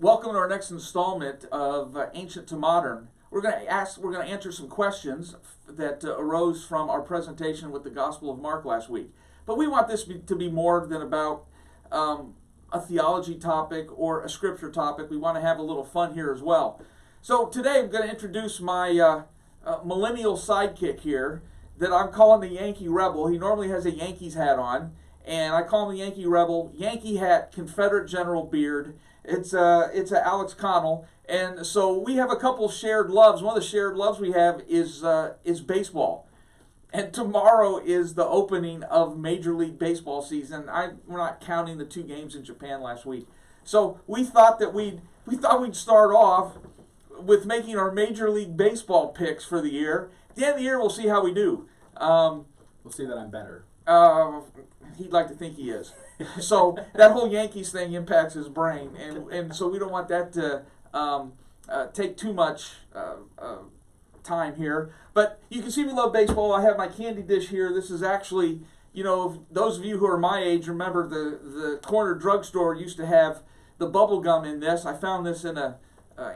Welcome to our next installment of Ancient to Modern. We're going to answer some questions that arose from our presentation with the Gospel of Mark last week. But we want this to be more than about a theology topic or a scripture topic. We want to have a little fun here as well. So today I'm going to introduce my millennial sidekick here that I'm calling the Yankee Rebel. He normally has a Yankees hat on, and I call him the Yankee Rebel. Yankee hat, Confederate General beard. It's a Alex Connell, and so we have a couple shared loves. One of the shared loves we have is baseball, and tomorrow is the opening of Major League Baseball season. We're not counting the 2 games in Japan last week, so we thought we'd start off with making our Major League Baseball picks for the year. At the end of the year, we'll see how we do. We'll see that I'm better. He'd like to think he is. So that whole Yankees thing impacts his brain, and so we don't want that to take too much time here. But you can see we love baseball. I have my candy dish here. This is actually, those of you who are my age remember the corner drugstore used to have the bubble gum in this. I found this in a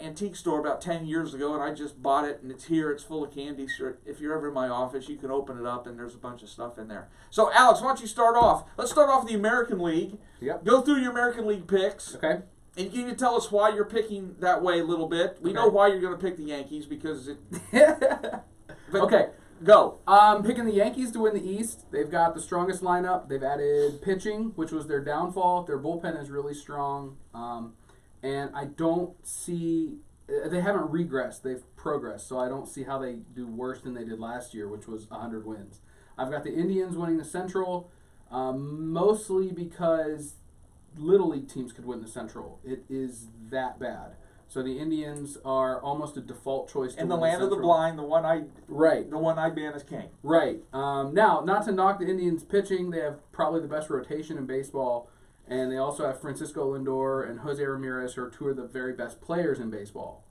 antique store about 10 years ago, and I just bought it, and it's here. It's full of candy. So if you're ever in my office, you can open it up, and there's a bunch of stuff in there. So, Alex, why don't you start off? Let's start off with the American League. Yep. Go through your American League picks. Okay. And can you tell us why you're picking that way a little bit? We know why you're going to pick the Yankees because it... Okay. Go. I'm picking the Yankees to win the East. They've got the strongest lineup. They've added pitching, which was their downfall. Their bullpen is really strong. And I don't see... They haven't regressed. They've progressed. So I don't see how they do worse than they did last year, which was 100 wins. I've got the Indians winning the Central, mostly because Little League teams could win the Central. It is that bad. So the Indians are almost a default choice to in win the land of the blind, the one-eyed man is king. Right. Now, not to knock the Indians' pitching, they have probably the best rotation in baseball. And they also have Francisco Lindor and Jose Ramirez, who are 2 of the very best players in baseball.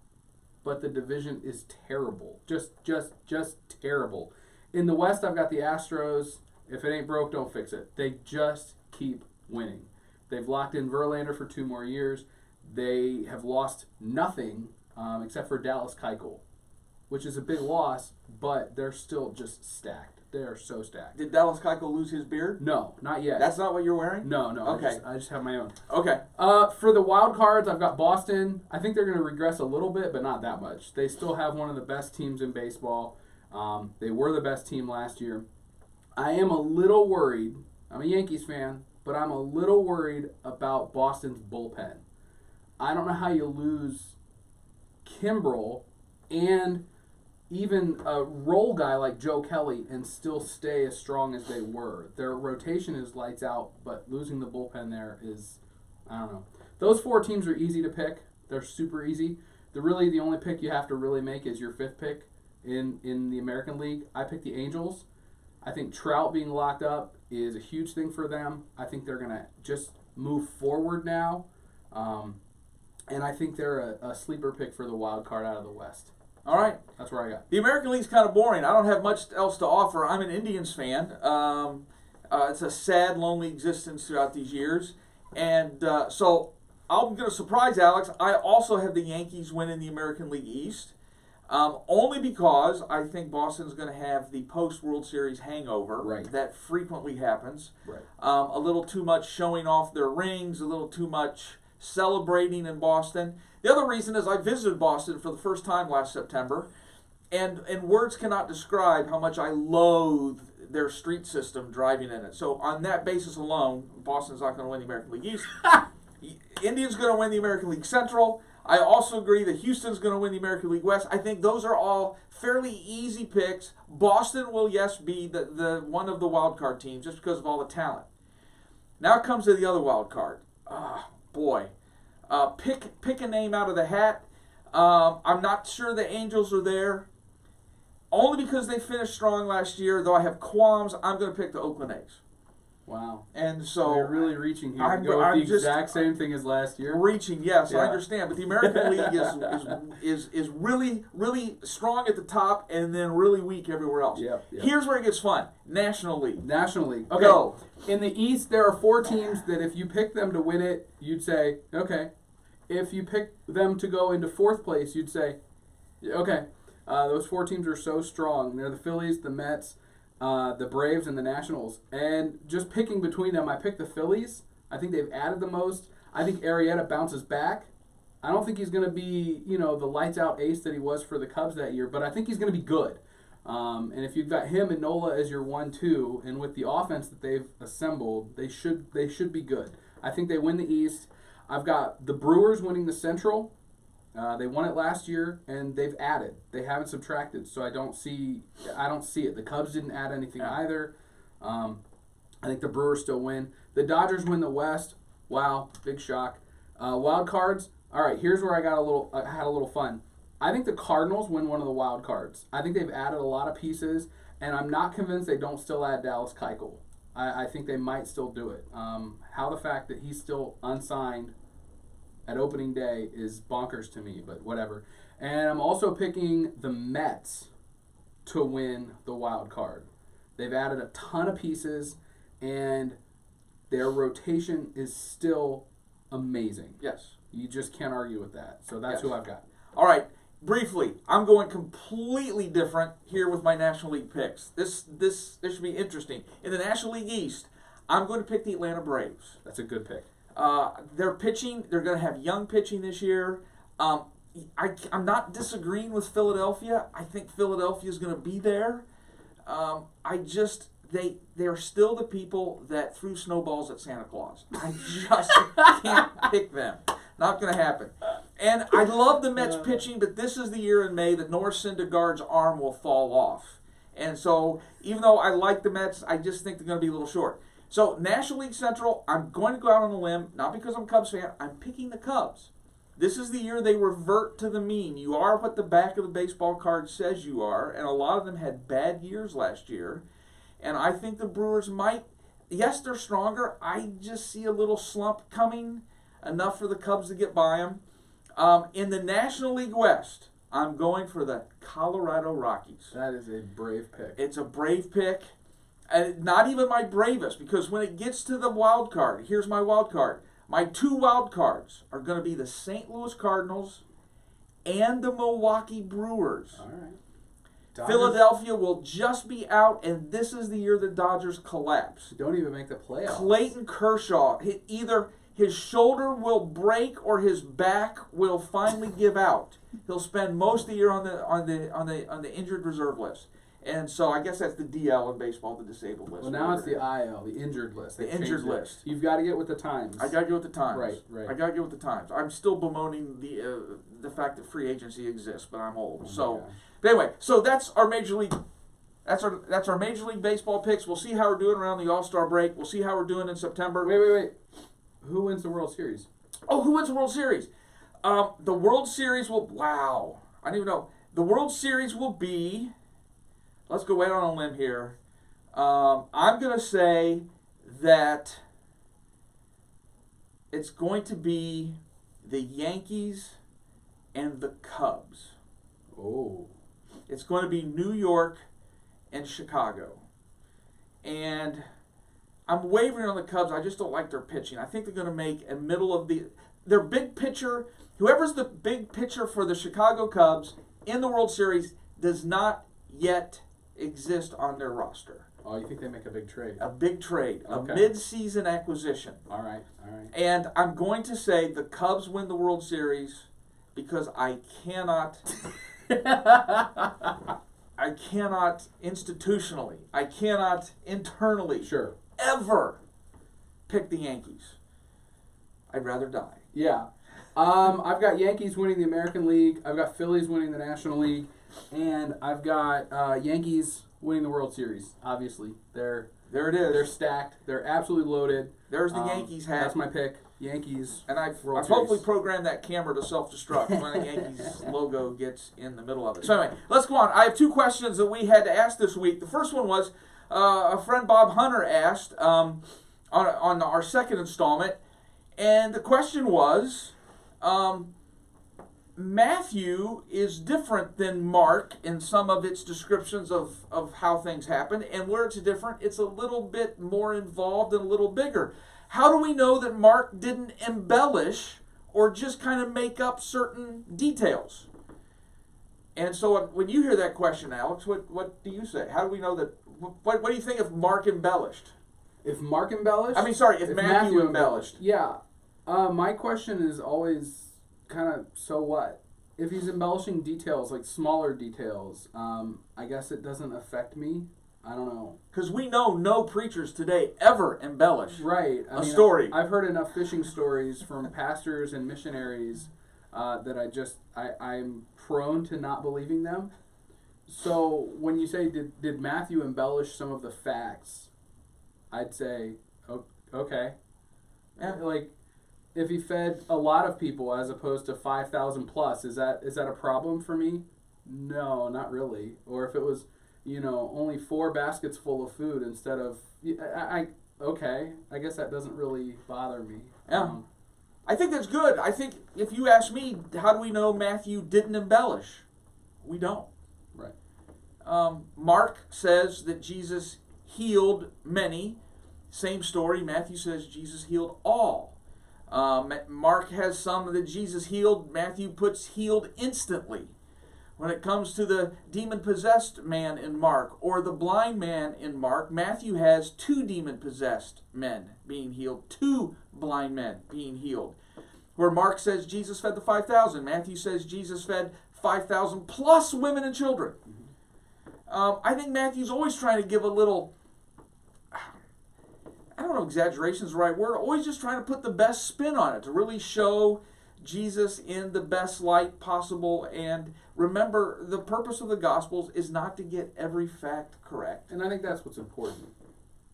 But the division is terrible. Just terrible. In the West, I've got the Astros. If it ain't broke, don't fix it. They just keep winning. They've locked in Verlander for 2 more years. They have lost nothing except for Dallas Keuchel, which is a big loss, but they're still just stacked. They are so stacked. Did Dallas Keuchel lose his beard? No, not yet. That's not what you're wearing? No. Okay. I just have my own. Okay. For the wild cards, I've got Boston. I think they're going to regress a little bit, but not that much. They still have one of the best teams in baseball. They were the best team last year. I am a little worried. I'm a Yankees fan, but I'm a little worried about Boston's bullpen. I don't know how you lose Kimbrel and even a role guy like Joe Kelly and still stay as strong as they were. Their rotation is lights out, but losing the bullpen there is, I don't know. Those 4 teams are easy to pick. They're super easy. The only pick you have to really make is your 5th pick in the American League. I picked the Angels. I think Trout being locked up is a huge thing for them. I think they're going to just move forward now. And I think they're a sleeper pick for the wild card out of the West. All right. That's where I got. The American League's kind of boring. I don't have much else to offer. I'm an Indians fan. It's a sad, lonely existence throughout these years. And so I'm going to surprise Alex. I also have the Yankees winning the American League East, only because I think Boston's going to have the post-World Series hangover. Right. That frequently happens. Right. A little too much showing off their rings, a little too much celebrating in Boston. The other reason is I visited Boston for the first time last September, and words cannot describe how much I loathe their street system driving in it. So on that basis alone, Boston's not going to win the American League East. Indians going to win the American League Central. I also agree that Houston's going to win the American League West. I think those are all fairly easy picks. Boston will, yes, be the one of the wild card teams just because of all the talent. Now it comes to the other wild card. Boy. Pick a name out of the hat. I'm not sure the Angels are there. Only because they finished strong last year, though I have qualms, I'm going to pick the Oakland A's. Wow. And so you're really reaching here to go with the exact same thing as last year. Reaching, yes, yeah. I understand. But the American League is really, really strong at the top and then really weak everywhere else. Yep. Here's where it gets fun. National League. National League. Okay. Go. In the East, there are 4 teams that if you pick them to win it, you'd say, okay. if you pick them to go into fourth place, you'd say, okay, those 4 teams are so strong. They're the Phillies, the Mets, the Braves, and the Nationals. And just picking between them, I picked the Phillies. I think they've added the most. I think Arrieta bounces back. I don't think he's going to be, the lights-out ace that he was for the Cubs that year, but I think he's going to be good. And if you've got him and Nola as your 1-2, and with the offense that they've assembled, they should be good. I think they win the East. I've got the Brewers winning the Central. They won it last year, and they've added. They haven't subtracted, so I don't see it. The Cubs didn't add anything either. I think the Brewers still win. The Dodgers win the West. Wow, big shock. Wild cards. All right, here's where I had a little fun. I think the Cardinals win one of the wild cards. I think they've added a lot of pieces, and I'm not convinced they don't still add Dallas Keuchel. I think they might still do it. How the fact that he's still unsigned at opening day is bonkers to me, but whatever. And I'm also picking the Mets to win the wild card. They've added a ton of pieces, and their rotation is still amazing. Yes. You just can't argue with that. So that's who I've got. All right. Briefly, I'm going completely different here with my National League picks. This should be interesting. In the National League East, I'm going to pick the Atlanta Braves. That's a good pick. They're pitching. They're going to have young pitching this year. I'm not disagreeing with Philadelphia. I think Philadelphia is going to be there. They're still the people that threw snowballs at Santa Claus. I just can't pick them. Not going to happen. And I love the Mets pitching, but this is the year in May that Noah Syndergaard's arm will fall off. And so, even though I like the Mets, I just think they're going to be a little short. So, National League Central, I'm going to go out on a limb, not because I'm a Cubs fan, I'm picking the Cubs. This is the year they revert to the mean. You are what the back of the baseball card says you are, and a lot of them had bad years last year. And I think the Brewers might, yes, they're stronger. I just see a little slump coming, enough for the Cubs to get by them. In the National League West, I'm going for the Colorado Rockies. That is a brave pick. It's a brave pick. Not even my bravest, because when it gets to the wild card, here's my wild card. My 2 wild cards are going to be the St. Louis Cardinals and the Milwaukee Brewers. All right. Dodgers. Philadelphia will just be out, and this is the year the Dodgers collapse. Don't even make the playoffs. Clayton Kershaw, either his shoulder will break or his back will finally give out. He'll spend most of the year on the injured reserve list. And so I guess that's the DL in baseball, the disabled list. Well, now it's the IL, the injured list. The injured list. You've got to get with the times. I got to get with the times. Right. I got to get with the times. I'm still bemoaning the fact that free agency exists, but I'm old. But anyway, so that's our major league. That's our Major League Baseball picks. We'll see how we're doing around the All-Star break. We'll see how we're doing in September. Wait. Who wins the World Series? Oh, who wins the World Series? The World Series will. Wow, I don't even know. The World Series will be. Let's go right on a limb here. I'm going to say that it's going to be the Yankees and the Cubs. Oh. It's going to be New York and Chicago. And I'm wavering on the Cubs. I just don't like their pitching. I think they're going to make a middle of their big pitcher. Whoever's the big pitcher for the Chicago Cubs in the World Series does not yet exist on their roster. Oh, you think they make a big trade? A big trade. Okay. A mid-season acquisition. All right. And I'm going to say the Cubs win the World Series because I cannot institutionally, I cannot internally ever pick the Yankees. I'd rather die. Yeah. I've got Yankees winning the American League. I've got Phillies winning the National League. And I've got Yankees winning the World Series, obviously. There it is. They're stacked. They're absolutely loaded. There's the Yankees hat. That's my pick. Yankees. And I've hopefully programmed that camera to self-destruct when the Yankees logo gets in the middle of it. So anyway, let's go on. I have 2 questions that we had to ask this week. The first one was a friend Bob Hunter asked on our second installment. And the question was, Matthew is different than Mark in some of its descriptions of how things happen, and where it's different, it's a little bit more involved and a little bigger. How do we know that Mark didn't embellish or just kind of make up certain details. And so when you hear that question, Alex, what do you say? How do we know that? What do you think if Mark embellished? If Mark embellished? If Matthew embellished. Yeah. My question is always kind of, so what? If he's embellishing details, like smaller details, I guess it doesn't affect me. I don't know. Because we know no preachers today ever embellish a story. I've heard enough fishing stories from pastors and missionaries that I'm prone to not believing them. So when you say, did Matthew embellish some of the facts, I'd say, okay. Yeah. Like, if he fed a lot of people as opposed to 5,000 plus, is that a problem for me? No, not really. Or if it was, only 4 baskets full of food instead of, okay, I guess that doesn't really bother me. Yeah. I think that's good. I think if you ask me, how do we know Matthew didn't embellish? We don't. Right. Mark says that Jesus healed many. Same story. Matthew says Jesus healed all. Mark has some that Jesus healed. Matthew puts healed instantly. When it comes to the demon-possessed man in Mark or the blind man in Mark, Matthew has 2 demon-possessed men being healed, 2 blind men being healed. Where Mark says Jesus fed the 5,000, Matthew says Jesus fed 5,000 plus women and children. I think Matthew's always trying to give a little, I don't know, exaggeration is the right word, always just trying to put the best spin on it, to really show Jesus in the best light possible. And remember, the purpose of the Gospels is not to get every fact correct. And I think that's what's important.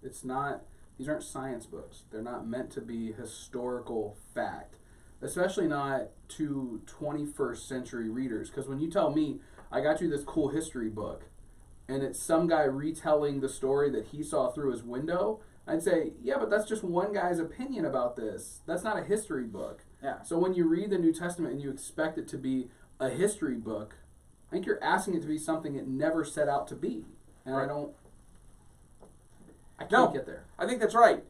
These aren't science books. They're not meant to be historical fact, especially not to 21st century readers. Because when you tell me, I got you this cool history book, and it's some guy retelling the story that he saw through his window, I'd say, yeah, but that's just one guy's opinion about this. That's not a history book. Yeah. So when you read the New Testament and you expect it to be a history book, I think you're asking it to be something it never set out to be. And right. I can't get there. I think that's right.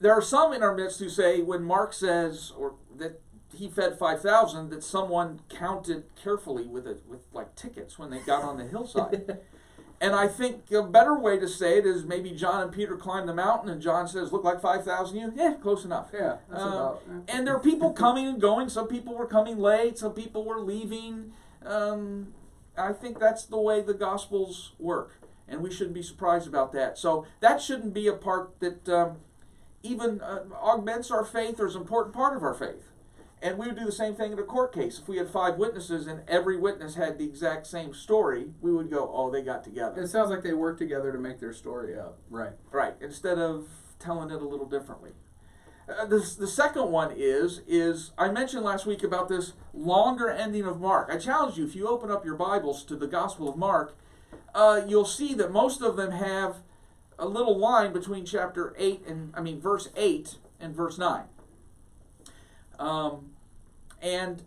There are some in our midst who say when Mark says that he fed 5,000, that someone counted carefully with like tickets when they got on the hillside. And I think a better way to say it is maybe John and Peter climbed the mountain and John says, look like 5,000 you? Yeah, close enough. Yeah, that's about. And there are people coming and going. Some people were coming late. Some people were leaving. I think that's the way the Gospels work. And we shouldn't be surprised about that. So that shouldn't be a part that even augments our faith or is an important part of our faith. And we would do the same thing in a court case. If we had 5 witnesses and every witness had the exact same story, we would go, oh, they got together. It sounds like they worked together to make their story up. Right. Right, instead of telling it a little differently. The second one is I mentioned last week about this longer ending of Mark. I challenge you, if you open up your Bibles to the Gospel of Mark, you'll see that most of them have a little line between verse 8 and verse 9. And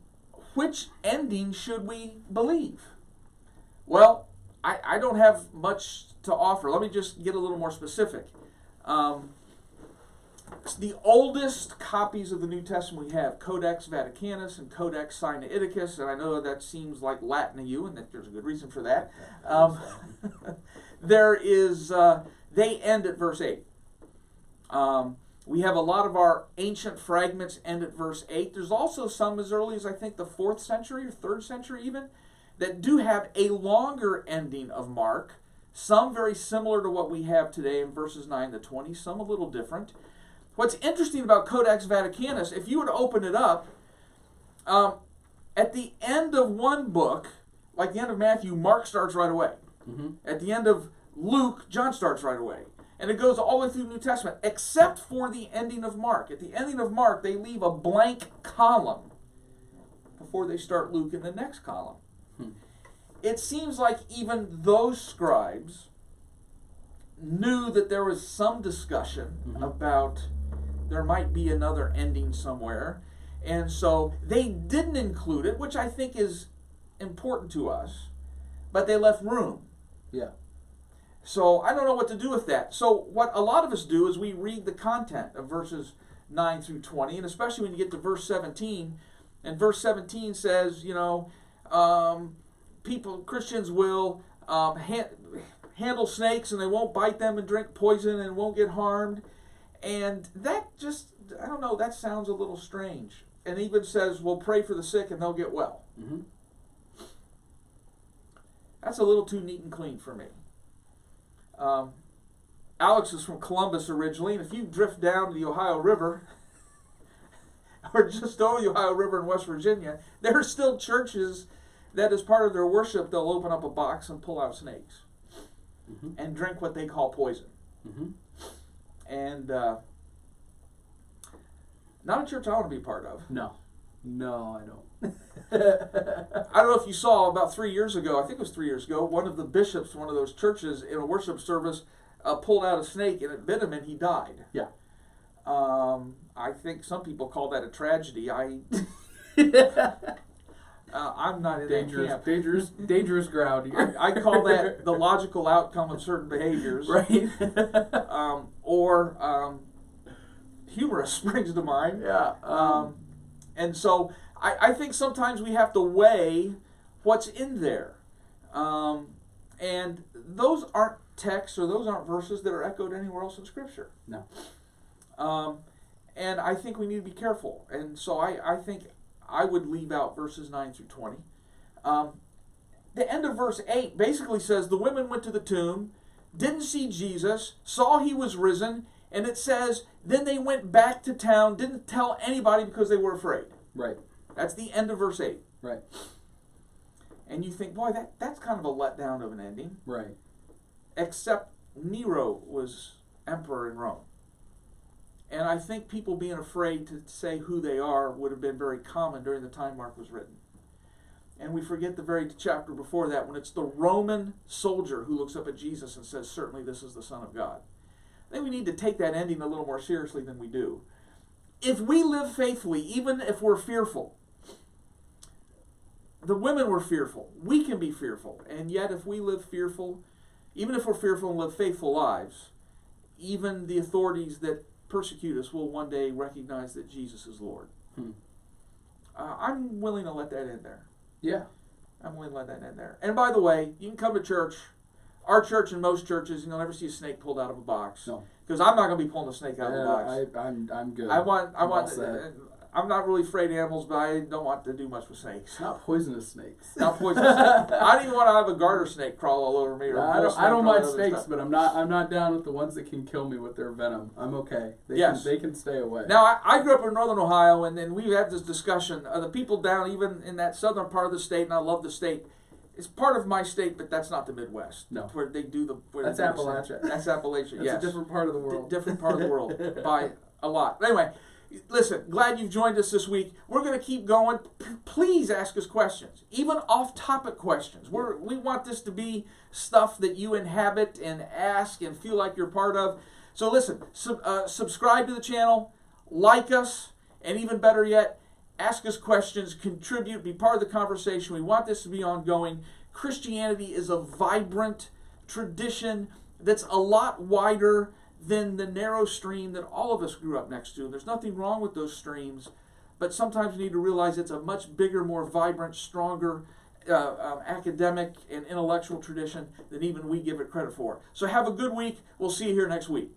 which ending should we believe? Well, I don't have much to offer. Let me just get a little more specific. The oldest copies of the New Testament we have, Codex Vaticanus and Codex Sinaiticus, and I know that seems like Latin to you, and that there's a good reason for that. They end at verse 8. We have a lot of our ancient fragments end at verse 8. There's also some as early as I think the 4th century or 3rd century even that do have a longer ending of Mark. Some very similar to what we have today in verses 9 to 20, some a little different. What's interesting about Codex Vaticanus, if you were to open it up, at the end of one book, like the end of Matthew, Mark starts right away. Mm-hmm. At the end of Luke, John starts right away. And it goes all the way through the New Testament, except for the ending of Mark. At the ending of Mark, they leave a blank column before they start Luke in the next column. It seems like even those scribes knew that there was some discussion about there might be another ending somewhere. And so they didn't include it, which I think is important to us, but they left room. Yeah. So I don't know what to do with that. So what a lot of us do is we read the content of verses 9 through 20, and especially when you get to verse 17. And verse 17 says, Christians will handle snakes and they won't bite them and drink poison and won't get harmed. And that just, I don't know, that sounds a little strange. And it even says, we'll pray for the sick and they'll get well. Mm-hmm. That's a little too neat and clean for me. Alex is from Columbus originally, and if you drift down to the Ohio River, or just over the Ohio River in West Virginia, there are still churches that as part of their worship, they'll open up a box and pull out snakes and drink what they call poison. And not a church I want to be part of. No, I don't. I don't know if you saw about 3 years ago, I think it was 3 years ago, one of the bishops, one of those churches in a worship service pulled out a snake and it bit him and he died. Yeah. I think some people call that a tragedy. I'm not in that camp. Dangerous ground here. I call that the logical outcome of certain behaviors. Right. Or humorous springs to mind. Yeah. And so I think sometimes we have to weigh what's in there. And those aren't texts or those aren't verses that are echoed anywhere else in Scripture. No. And I think we need to be careful. And so I think I would leave out verses 9 through 20. The end of verse 8 basically says the women went to the tomb, didn't see Jesus, saw he was risen, and it says then they went back to town, didn't tell anybody because they were afraid. Right. That's the end of verse 8. Right. And you think, boy, that's kind of a letdown of an ending. Right. Except Nero was emperor in Rome. And I think people being afraid to say who they are would have been very common during the time Mark was written. And we forget the very chapter before that when it's the Roman soldier who looks up at Jesus and says, certainly this is the Son of God. I think we need to take that ending a little more seriously than we do. If we live faithfully, even if we're fearful, the women were fearful. We can be fearful. And yet if we live fearful, even if we're fearful and live faithful lives, even the authorities that persecute us will one day recognize that Jesus is Lord. I'm willing to let that in there. Yeah. I'm willing to let that in there. And by the way, you can come to church. Our church and most churches, you'll never see a snake pulled out of a box. No. Because I'm not going to be pulling a snake out of a box. I'm good. I'm not really afraid of animals, but I don't want to do much with snakes. Not poisonous snakes. Not poisonous snakes. I don't even want to have a garter snake crawl all over me. Or I don't mind snakes, but I'm not down with the ones that can kill me with their venom. I'm okay. They can stay away. Now I grew up in northern Ohio, and then we had this discussion. The people down even in that southern part of the state, and I love the state. It's part of my state, but that's not the Midwest. No, where they do the. That's Appalachia. That's Appalachia. That's yes, a different part of the world. Different part of the world by a lot. Anyway. Listen, glad you've joined us this week. We're going to keep going. Please ask us questions, even off-topic questions. We want this to be stuff that you inhabit and ask and feel like you're part of. So listen, subscribe to the channel, like us, and even better yet, ask us questions, contribute, be part of the conversation. We want this to be ongoing. Christianity is a vibrant tradition that's a lot wider than the narrow stream that all of us grew up next to. There's nothing wrong with those streams, but sometimes we need to realize it's a much bigger, more vibrant, stronger academic and intellectual tradition than even we give it credit for. So have a good week. We'll see you here next week.